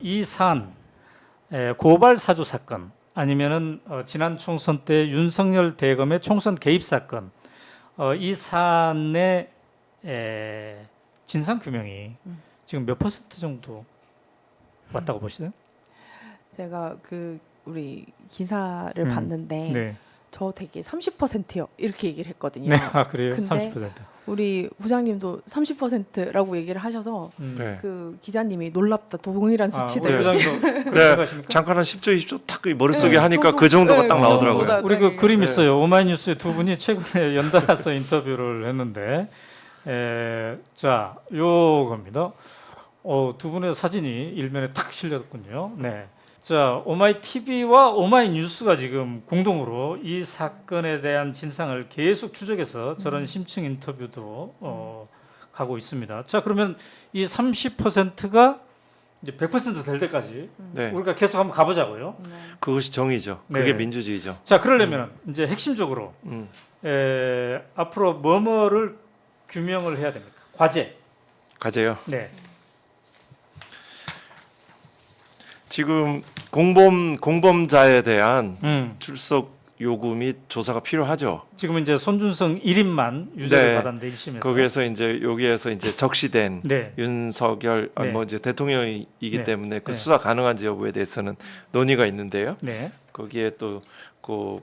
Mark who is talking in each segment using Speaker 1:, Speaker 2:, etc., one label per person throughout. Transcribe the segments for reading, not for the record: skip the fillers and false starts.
Speaker 1: 이 사안, 고발 사주 사건 아니면은 지난 총선 때 윤석열 대검의 총선 개입 사건, 이 사안의 진상 규명이 지금 몇 퍼센트 정도 왔다고 보시나요?
Speaker 2: 제가 우리 기사를 봤는데
Speaker 1: 네.
Speaker 2: 저 되게 30%요 이렇게 얘기를 했거든요.
Speaker 1: 네, 아 그래요?
Speaker 2: 근데
Speaker 1: 30%.
Speaker 2: 우리 부장님도 30%라고 얘기를 하셔서
Speaker 3: 네.
Speaker 2: 그 기자님이 놀랍다 동일한
Speaker 1: 우리
Speaker 2: 수치들.
Speaker 1: 부장님도 그렇게
Speaker 3: 네.
Speaker 1: 생각하십니까?
Speaker 3: 잠깐 한 10초, 20초 딱 머릿속에
Speaker 2: 네,
Speaker 3: 하니까
Speaker 2: 저도,
Speaker 3: 그 정도가
Speaker 2: 네,
Speaker 3: 딱
Speaker 2: 그
Speaker 3: 나오더라고요.
Speaker 2: 정도다.
Speaker 1: 우리 그 그림
Speaker 3: 네.
Speaker 1: 있어요. 오마이뉴스에 두 분이 최근에 연달아서 인터뷰를 했는데, 자, 요겁니다. 두 분의 사진이 일면에 탁 실렸군요. 네. 자, 오마이 TV와 오마이 뉴스가 지금 공동으로 이 사건에 대한 진상을 계속 추적해서 저런 심층 인터뷰도 가고 있습니다. 자, 그러면 이 30%가 이제 100% 될 때까지
Speaker 3: 네.
Speaker 1: 우리가 계속 한번 가보자고요.
Speaker 3: 그것이 정의죠.
Speaker 1: 네.
Speaker 3: 그게 민주주의죠.
Speaker 1: 자, 그러려면 이제 핵심적으로 앞으로 뭐뭐를 규명을 해야 됩니까? 과제.
Speaker 3: 가재요.
Speaker 1: 네.
Speaker 3: 지금 공범자에 대한 출석 요구 및 조사가 필요하죠.
Speaker 1: 지금 이제 손준성 1인만 유죄를
Speaker 3: 네.
Speaker 1: 받았는데 1심에서.
Speaker 3: 거기에서 이제 여기에서 이제 적시된
Speaker 1: 네.
Speaker 3: 윤석열
Speaker 1: 네.
Speaker 3: 뭐 이제 대통령이기
Speaker 1: 네.
Speaker 3: 때문에 그
Speaker 1: 네.
Speaker 3: 수사 가능한지 여부에 대해서는 논의가 있는데요.
Speaker 1: 네.
Speaker 3: 거기에 또 그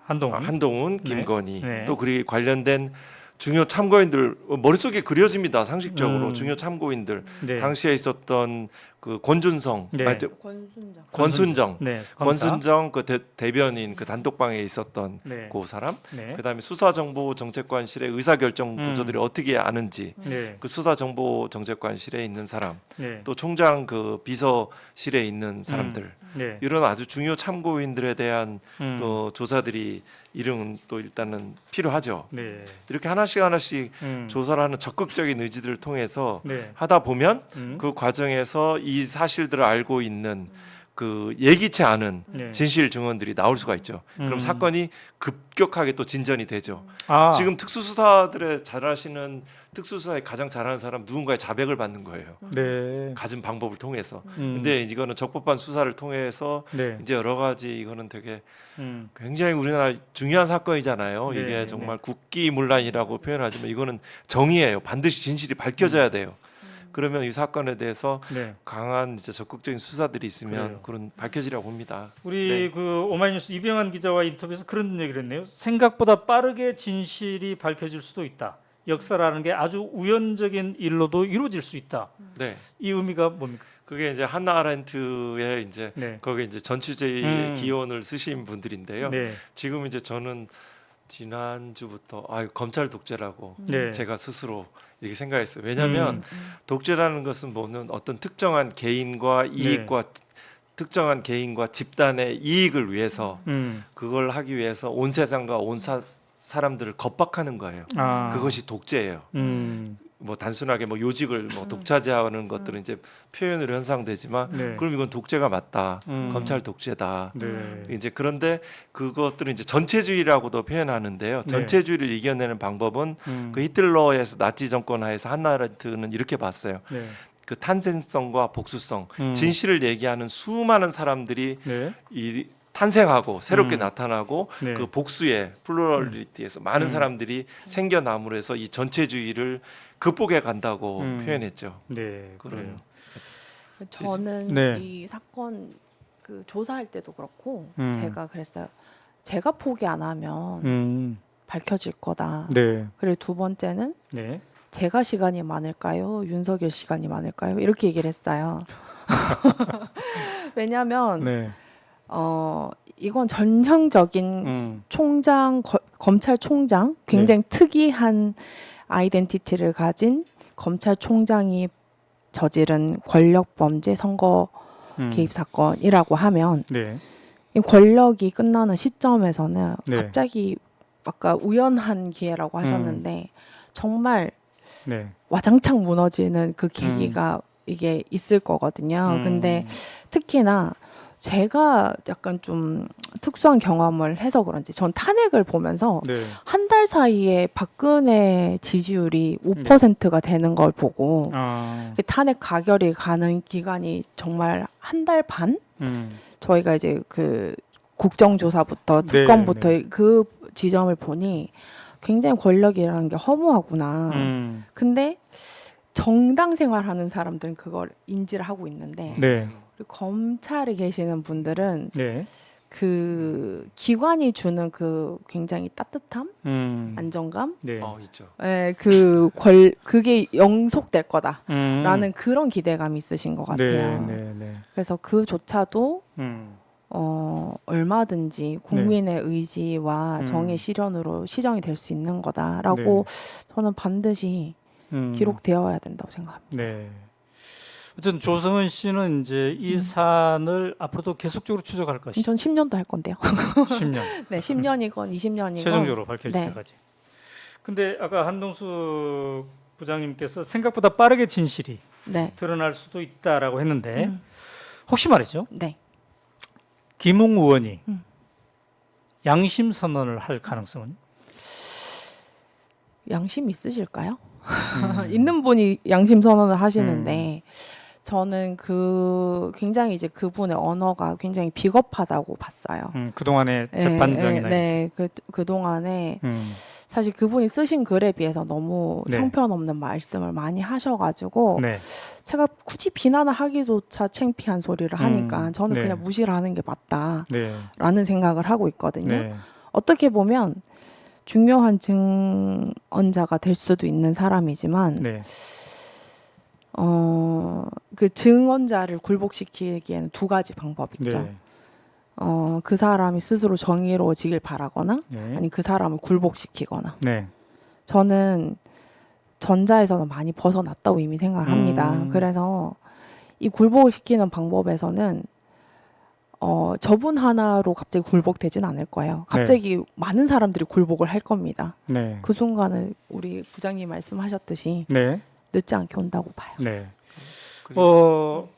Speaker 1: 한동훈.
Speaker 3: 한동훈, 김건희
Speaker 1: 네.
Speaker 3: 또 그리 관련된 중요 참고인들 머릿속에 그려집니다. 상식적으로 중요 참고인들
Speaker 1: 네.
Speaker 3: 당시에 있었던 그 권준성,
Speaker 1: 네.
Speaker 3: 권순정,
Speaker 1: 네. 검사.
Speaker 3: 권순정 그 대변인 그 단독방에 있었던
Speaker 1: 네.
Speaker 3: 그 사람,
Speaker 1: 네.
Speaker 3: 그다음에 수사정보정책관실의 의사결정 구조들이 어떻게 아는지
Speaker 1: 네.
Speaker 3: 그 수사정보정책관실에 있는 사람,
Speaker 1: 네.
Speaker 3: 또 총장 그 비서실에 있는 사람들
Speaker 1: 네.
Speaker 3: 이런 아주 중요 참고인들에 대한
Speaker 1: 음.
Speaker 3: 또 조사들이 이런 또 일단은 필요하죠.
Speaker 1: 네.
Speaker 3: 이렇게 하나씩 조사를 하는 적극적인 의지들을 통해서
Speaker 1: 네.
Speaker 3: 하다 보면
Speaker 1: 음.
Speaker 3: 그 과정에서 이 사실들을 알고 있는 그 예기치 않은
Speaker 1: 네.
Speaker 3: 진실 증언들이 나올 수가 있죠. 그럼 사건이 급격하게 또 진전이 되죠.
Speaker 1: 아.
Speaker 3: 지금 특수수사들의 잘하시는 특수수사에 가장 잘하는 사람 누군가의 자백을 받는 거예요.
Speaker 1: 네.
Speaker 3: 가진 방법을 통해서. 근데 이거는 적법한 수사를 통해서
Speaker 1: 네.
Speaker 3: 이제 여러 가지 이거는 되게
Speaker 1: 음.
Speaker 3: 굉장히 우리나라 중요한 사건이잖아요.
Speaker 1: 네,
Speaker 3: 이게
Speaker 1: 네.
Speaker 3: 정말 국기문란이라고 표현하지만 이거는 정의예요. 반드시 진실이 밝혀져야 돼요. 그러면 이 사건에 대해서
Speaker 1: 네.
Speaker 3: 강한 이제 적극적인 수사들이 있으면
Speaker 1: 그래요.
Speaker 3: 그런 밝혀지라고 봅니다.
Speaker 1: 우리
Speaker 3: 네.
Speaker 1: 그 오마이뉴스 이병환 기자와 인터뷰에서 그런 얘기를 했네요. 생각보다 빠르게 진실이 밝혀질 수도 있다. 역사라는 게 아주 우연적인 일로도 이루어질 수 있다.
Speaker 3: 네,
Speaker 1: 이 의미가 뭡니까?
Speaker 3: 그게 이제 한나 아렌트의 이제
Speaker 1: 네.
Speaker 3: 거기 이제 전취제의 기원을 쓰신 분들인데요.
Speaker 1: 네.
Speaker 3: 지금 이제 저는 지난주부터 검찰 독재라고
Speaker 1: 네.
Speaker 3: 제가 스스로 이렇게 생각했어요. 왜냐하면 독재라는 것은 뭐는 어떤 특정한 개인과 이익과 특정한 개인과 집단의 이익을 위해서 그걸 하기 위해서 온 세상과 온 사람들을 겁박하는 거예요.
Speaker 1: 아.
Speaker 3: 그것이 독재예요. 뭐 단순하게 뭐 요직을 뭐 독차지하는 것들은 이제 표현으로 현상되지만
Speaker 1: 네.
Speaker 3: 그럼 이건 독재가 맞다. 검찰 독재다.
Speaker 1: 네.
Speaker 3: 이제 그런데 그것들은 이제 전체주의라고도 표현하는데요.
Speaker 1: 네.
Speaker 3: 전체주의를 이겨내는 방법은 그 히틀러에서 나치 정권 하에서 한나 아렌트는 이렇게 봤어요.
Speaker 1: 네.
Speaker 3: 그 탄생성과 복수성, 진실을 얘기하는 수많은 사람들이
Speaker 1: 네.
Speaker 3: 이 탄생하고 새롭게 나타나고
Speaker 1: 네.
Speaker 3: 그 복수의 플루럴리티에서 많은 사람들이 생겨남으로 해서 이 전체주의를 극복해 간다고 표현했죠.
Speaker 1: 네.
Speaker 3: 그래요.
Speaker 2: 저는
Speaker 1: 네.
Speaker 2: 이 사건 그 조사할 때도 그렇고
Speaker 1: 음.
Speaker 2: 제가 그랬어요. 제가 포기 안 하면 밝혀질 거다.
Speaker 1: 네.
Speaker 2: 그리고 두 번째는
Speaker 1: 네.
Speaker 2: 제가 시간이 많을까요? 윤석열 시간이 많을까요? 이렇게 얘기를 했어요. 왜냐하면
Speaker 1: 네.
Speaker 2: 이건 전형적인 검찰총장 굉장히 특이한 아이덴티티를 가진 검찰총장이 저지른 권력범죄 선거 개입 사건이라고 하면
Speaker 1: 네.
Speaker 2: 이 권력이 끝나는 시점에서는
Speaker 1: 네.
Speaker 2: 갑자기 아까 우연한 기회라고 하셨는데 정말
Speaker 1: 네.
Speaker 2: 와장창 무너지는 그 계기가 이게 있을 거거든요. 근데 특히나 제가 약간 좀 특수한 경험을 해서 그런지 전 탄핵을 보면서
Speaker 1: 네.
Speaker 2: 한 달 사이에 박근혜 지지율이 5%가 되는 걸 보고
Speaker 1: 아,
Speaker 2: 그 탄핵 가결이 가는 기간이 정말 한 달 반? 저희가 이제 그 국정조사부터
Speaker 1: 네,
Speaker 2: 특검부터
Speaker 1: 네.
Speaker 2: 그 지점을 보니 굉장히 권력이라는 게 허무하구나. 근데 정당 생활하는 사람들은 그걸 인지를 하고 있는데
Speaker 1: 네.
Speaker 2: 그리고 검찰에 계시는 분들은
Speaker 1: 네.
Speaker 2: 그 기관이 주는 그 굉장히 따뜻함, 안정감,
Speaker 1: 네.
Speaker 3: 있죠.
Speaker 2: 그게 영속될 거다라는 그런 기대감이 있으신 것 같아요.
Speaker 1: 네, 네, 네.
Speaker 2: 그래서 그조차도 얼마든지 국민의 의지와 정의 실현으로 시정이 될 수 있는 거다라고 저는 반드시 기록되어야 된다고 생각합니다.
Speaker 1: 네. 어쨌든 조성은 씨는 이제 이 사안을 앞으로도 계속적으로 추적할 것이다.
Speaker 2: 전 10년도 할 건데요.
Speaker 1: 10년.
Speaker 2: 네, 10년이건 20년이건
Speaker 1: 최종적으로 밝혀질
Speaker 2: 네.
Speaker 1: 때까지. 근데 아까 한동수 부장님께서 생각보다 빠르게 진실이
Speaker 2: 네.
Speaker 1: 드러날 수도 있다라고 했는데 혹시 말이죠.
Speaker 2: 네.
Speaker 1: 김웅 의원이 양심 선언을 할 가능성은?
Speaker 2: 양심 있으실까요? 있는 분이 양심 선언을 하시는데 저는 굉장히 이제 그분의 언어가 굉장히 비겁하다고 봤어요.
Speaker 1: 그동안의 재판정이나
Speaker 2: 네, 그동안에 사실 그분이 쓰신 글에 비해서 너무
Speaker 1: 네.
Speaker 2: 형편없는 말씀을 많이 하셔가지고
Speaker 1: 네.
Speaker 2: 제가 굳이 비난을 하기조차 창피한 소리를 하니까 저는
Speaker 1: 네.
Speaker 2: 그냥 무시를 하는 게 맞다라는
Speaker 1: 네.
Speaker 2: 생각을 하고 있거든요.
Speaker 1: 네.
Speaker 2: 어떻게 보면 중요한 증언자가 될 수도 있는 사람이지만
Speaker 1: 네.
Speaker 2: 그 증언자를 굴복시키기에는 두 가지 방법이 있죠.
Speaker 1: 네.
Speaker 2: 그 사람이 스스로 정의로워지길 바라거나
Speaker 1: 네.
Speaker 2: 아니 그 사람을 굴복시키거나.
Speaker 1: 네.
Speaker 2: 저는 전자에서는 많이 벗어났다고 이미 생각을 합니다. 그래서 이 굴복을 시키는 방법에서는 저분 하나로 갑자기 굴복되진 않을 거예요. 갑자기 많은 사람들이 굴복을 할 겁니다.
Speaker 1: 네.
Speaker 2: 그 순간은 우리 부장님 말씀하셨듯이
Speaker 1: 네.
Speaker 2: 늦지 않게 온다고 봐요.
Speaker 1: 네.
Speaker 3: 그리고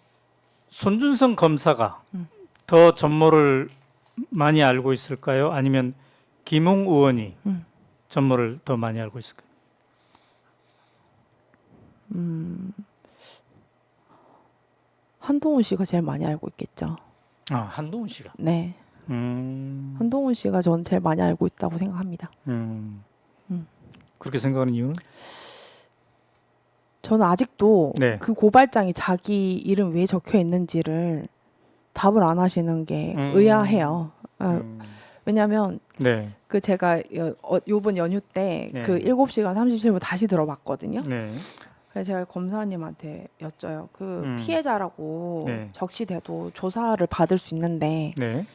Speaker 1: 손준성 검사가 더 전모를 많이 알고 있을까요? 아니면 김웅 의원이 전모를 더 많이 알고 있을까요?
Speaker 2: 한동훈 씨가 제일 많이 알고 있겠죠.
Speaker 1: 아, 한동훈 씨가.
Speaker 2: 네. 한동훈 씨가 전 제일 많이 알고 있다고 생각합니다.
Speaker 1: 그렇게 생각하는 이유는?
Speaker 2: 저는 아직도
Speaker 1: 네.
Speaker 2: 그 고발장이 자기 이름 왜 적혀 있는지를 답을 안 하시는 게 의아해요. 왜냐하면
Speaker 1: 네.
Speaker 2: 그 제가 요번 연휴 때
Speaker 1: 네.
Speaker 2: 그 7시간 37분 다시 들어봤거든요.
Speaker 1: 네.
Speaker 2: 그래서 제가 검사님한테 여쭤요. 그 피해자라고
Speaker 1: 네.
Speaker 2: 적시돼도 조사를 받을 수 있는데
Speaker 1: 네.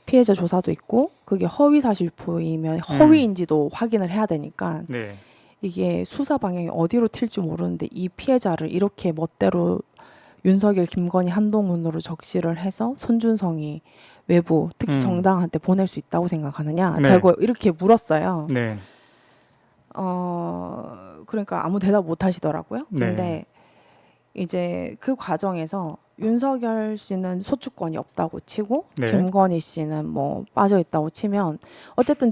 Speaker 2: 피해자 조사도 있고 그게 허위 사실포이면 허위인지도 확인을 해야 되니까
Speaker 1: 네.
Speaker 2: 이게 수사 방향이 어디로 튈지 모르는데 이 피해자를 이렇게 멋대로 윤석열, 김건희, 한동훈으로 적시를 해서 손준성이 외부 특히 정당한테 보낼 수 있다고 생각하느냐?
Speaker 1: 네.
Speaker 2: 제가 이렇게 물었어요.
Speaker 1: 네.
Speaker 2: 그러니까 아무 대답 못 하시더라고요.
Speaker 1: 네.
Speaker 2: 근데 이제 그 과정에서 윤석열 씨는 소추권이 없다고 치고
Speaker 1: 네.
Speaker 2: 김건희 씨는 뭐 빠져 있다고 치면 어쨌든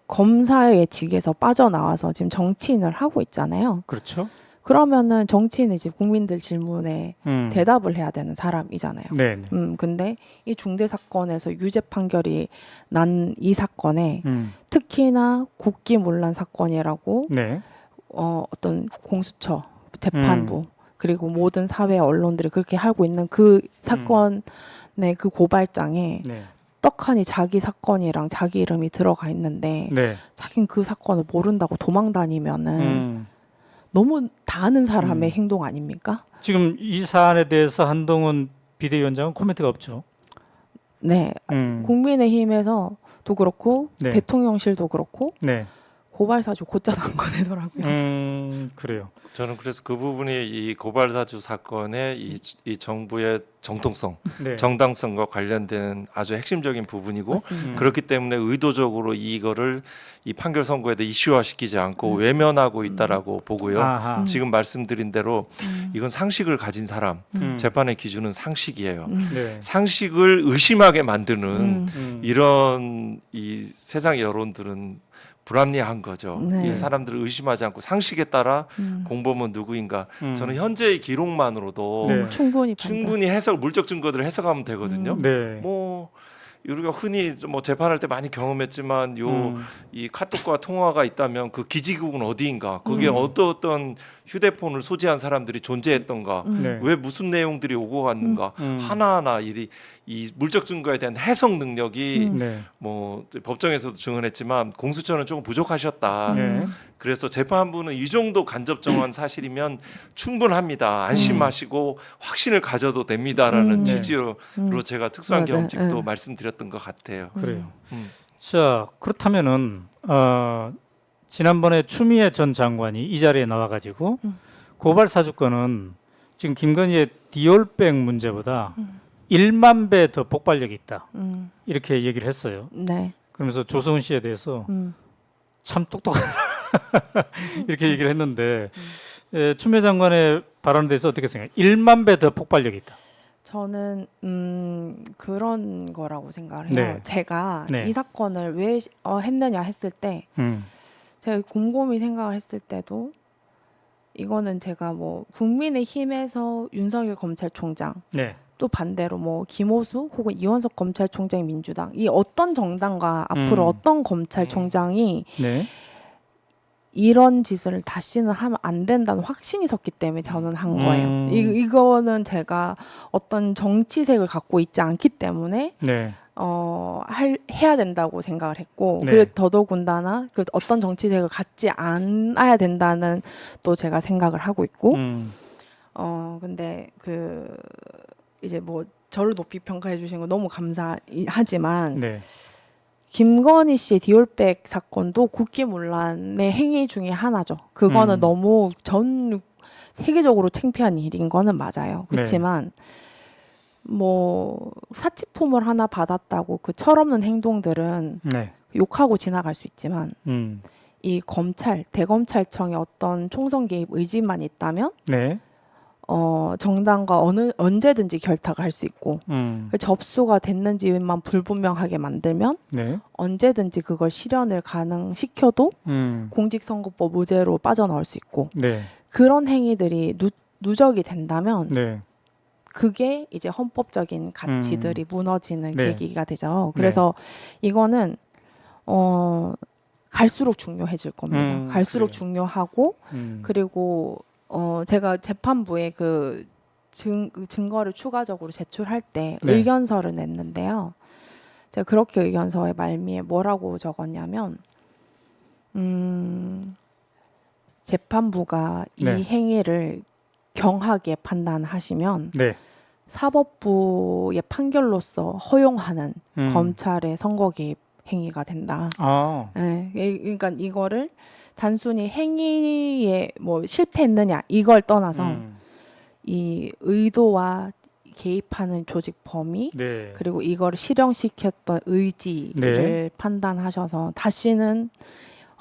Speaker 2: 검사의 직에서 빠져나와서 지금 정치인을 하고 있잖아요.
Speaker 1: 그렇죠.
Speaker 2: 그러면은 정치인은 이제 국민들 질문에 대답을 해야 되는 사람이잖아요.
Speaker 1: 네. 네.
Speaker 2: 근데 이 중대 사건에서 유죄 판결이 난 이 사건에 특히나 국기문란 사건이라고
Speaker 1: 네.
Speaker 2: 어떤 공수처, 재판부 그리고 모든 사회 언론들이 그렇게 하고 있는 그 사건의 그 고발장에
Speaker 1: 네.
Speaker 2: 떡하니 자기 사건이랑 자기 이름이 들어가 있는데
Speaker 1: 네.
Speaker 2: 자기는 그 사건을 모른다고 도망 다니면은 너무 다 아는 사람의 행동 아닙니까?
Speaker 1: 지금 이 사안에 대해서 한동훈 비대위원장은 코멘트가 없죠.
Speaker 2: 네. 국민의힘에서도 그렇고
Speaker 1: 네.
Speaker 2: 대통령실도 그렇고
Speaker 1: 네.
Speaker 2: 고발 사주 곧잘 안 꺼내더라고요.
Speaker 1: 그래요.
Speaker 3: 저는 그래서 그 부분이 이 고발사주 사건의 이 정부의 정통성,
Speaker 1: 네.
Speaker 3: 정당성과 관련된 아주 핵심적인 부분이고
Speaker 2: 맞습니다.
Speaker 3: 그렇기 때문에 의도적으로 이거를 이 판결 선고에도 이슈화시키지 않고 외면하고 있다라고 보고요.
Speaker 1: 아하.
Speaker 3: 지금 말씀드린 대로 이건 상식을 가진 사람,
Speaker 1: 음.
Speaker 3: 재판의 기준은 상식이에요.
Speaker 1: 네.
Speaker 3: 상식을 의심하게 만드는
Speaker 1: 음.
Speaker 3: 이 세상 여론들은 불합리한 거죠.
Speaker 2: 네.
Speaker 3: 이 사람들을 의심하지 않고 상식에 따라 공범은 누구인가. 저는 현재의 기록만으로도
Speaker 1: 네.
Speaker 2: 충분히
Speaker 3: 해석 물적 증거들을 해석하면 되거든요.
Speaker 1: 네.
Speaker 3: 뭐 우리가 흔히 뭐 재판할 때 많이 경험했지만 이 카톡과 통화가 있다면 그 기지국은 어디인가, 거기에 어떤 휴대폰을 소지한 사람들이 존재했던가,
Speaker 1: 네.
Speaker 3: 왜 무슨 내용들이 오고 갔는가 하나하나 이 물적 증거에 대한 해석 능력이
Speaker 1: 네.
Speaker 3: 뭐 법정에서도 증언했지만 공수처는 조금 부족하셨다.
Speaker 1: 네.
Speaker 3: 그래서 재판부는 이 정도 간접 정황 사실이면 충분합니다. 안심하시고 확신을 가져도 됩니다라는
Speaker 1: 네.
Speaker 3: 취지로 제가 특수한
Speaker 2: 맞아요.
Speaker 3: 경험칙도
Speaker 2: 네.
Speaker 3: 말씀드렸던 것 같아요.
Speaker 1: 그래요.
Speaker 3: 음.
Speaker 1: 자, 그렇다면은 지난번에 추미애 전 장관이 이 자리에 나와가지고 고발 사주권은 지금 김건희의 디올백 문제보다 1만 배 더 폭발력이 있다. 이렇게 얘기를 했어요.
Speaker 2: 네.
Speaker 1: 그러면서 조성은 씨에 대해서 참 똑똑하다 이렇게 얘기를 했는데 추미애 장관의 발언에 대해서 어떻게 생각해요? 1만 배 더 폭발력이 있다.
Speaker 2: 저는 그런 거라고 생각을 해요.
Speaker 1: 네.
Speaker 2: 제가
Speaker 1: 네.
Speaker 2: 이 사건을 왜 했느냐 했을 때 제가 곰곰이 생각을 했을 때도 이거는 제가 뭐 국민의힘에서 윤석열 검찰총장
Speaker 1: 네.
Speaker 2: 또 반대로 뭐 김호수 혹은 이원석 검찰총장 민주당 이 어떤 정당과 앞으로 어떤 검찰총장이
Speaker 1: 네.
Speaker 2: 이런 짓을 다시는 하면 안 된다는 확신이 섰기 때문에 저는 한 거예요. 이거는 제가 어떤 정치색을 갖고 있지 않기 때문에
Speaker 1: 네.
Speaker 2: 해야 된다고 생각을 했고
Speaker 1: 네.
Speaker 2: 그리고 더더군다나 그 어떤 정치색을 갖지 않아야 된다는 또 제가 생각을 하고 있고 근데 이제 뭐 저를 높이 평가해 주신 거 너무 감사하지만
Speaker 1: 네.
Speaker 2: 김건희 씨의 디올백 사건도 국기문란의 행위 중에 하나죠. 그거는 너무 전 세계적으로 창피한 일인 거는 맞아요. 그렇지만 뭐 사치품을 하나 받았다고 그 철없는 행동들은
Speaker 1: 네.
Speaker 2: 욕하고 지나갈 수 있지만 이 대검찰청의 어떤 총선 개입 의지만 있다면
Speaker 1: 네.
Speaker 2: 정당과 언제든지 결탁을 할 수 있고 접수가 됐는지만 불분명하게 만들면
Speaker 1: 네.
Speaker 2: 언제든지 그걸 실현을 가능시켜도 공직선거법 무죄로 빠져나올 수 있고
Speaker 1: 네.
Speaker 2: 그런 행위들이 누적이 된다면
Speaker 1: 네.
Speaker 2: 그게 이제 헌법적인 가치들이 무너지는
Speaker 1: 네.
Speaker 2: 계기가 되죠. 그래서 이거는 갈수록 중요해질 겁니다. 갈수록
Speaker 1: 그래요.
Speaker 2: 중요하고 그리고 제가 재판부에 그 증거를 추가적으로 제출할 때
Speaker 1: 네.
Speaker 2: 의견서를 냈는데요. 제가 그렇게 의견서의 말미에 뭐라고 적었냐면 재판부가
Speaker 1: 네.
Speaker 2: 이 행위를 경하게 판단하시면
Speaker 1: 네.
Speaker 2: 사법부의 판결로서 허용하는
Speaker 1: 음.
Speaker 2: 검찰의 선거 개입 행위가 된다.
Speaker 1: 아.
Speaker 2: 네, 그러니까 이거를 단순히 행위에 뭐 실패했느냐 이걸 떠나서 이 의도와 개입하는 조직 범위
Speaker 1: 네.
Speaker 2: 그리고 이거를 실현시켰던 의지를 판단하셔서 다시는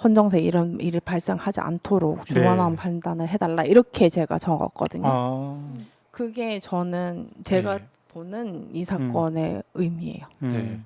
Speaker 2: 헌정사에 이런 일이 발생하지 않도록 주관한 판단을 해달라 이렇게 제가 적었거든요.
Speaker 1: 아.
Speaker 2: 그게 저는 제가
Speaker 3: 네.
Speaker 2: 보는 이 사건의 의미예요.
Speaker 3: 네.